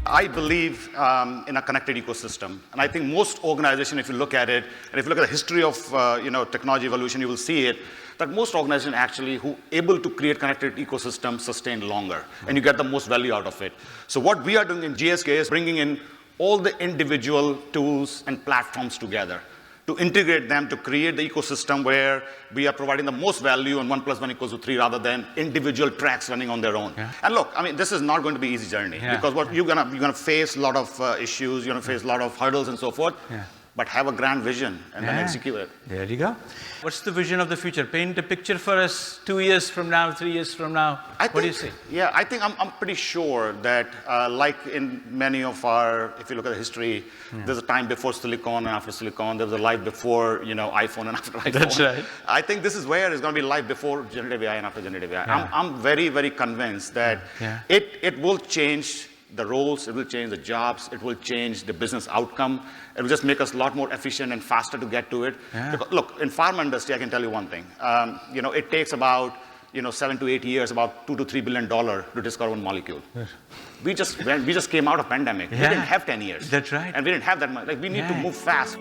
I believe in a connected ecosystem. And I think most organizations, if you look at it, and if you look at the history of technology evolution, you will see it, that most organizations actually who able to create connected ecosystems sustain longer, and you get the most value out of it. So what we are doing in GSK is bringing in all the individual tools and platforms together to integrate them to create the ecosystem where we are providing the most value and 1 + 1 = 3 rather than individual tracks running on their own. Yeah. And look, I mean, this is not going to be an easy journey because what you're gonna face a lot of issues, you're gonna face a lot of hurdles and so forth. Yeah. But have a grand vision and then execute it. There you go. What's the vision of the future? Paint a picture for us 2 years from now, 3 years from now. What do you say? Yeah, I think I'm pretty sure that like in many of our, if you look at the history, there's a time before silicon and after silicon. There was a life before, iPhone and after iPhone. That's right. I think this is where it's going to be life before generative AI and after generative AI. Yeah. I'm very, very convinced that it will change the roles, it will change the jobs, it will change the business outcome. It will just make us a lot more efficient and faster to get to it. Yeah. Because, look, in pharma industry, I can tell you one thing. It takes about 7 to 8 years, about $2 to $3 billion to discover one molecule. Yes. We just came out of pandemic. We didn't have 10 years. That's right. And we didn't have that much. Like, we need to move fast.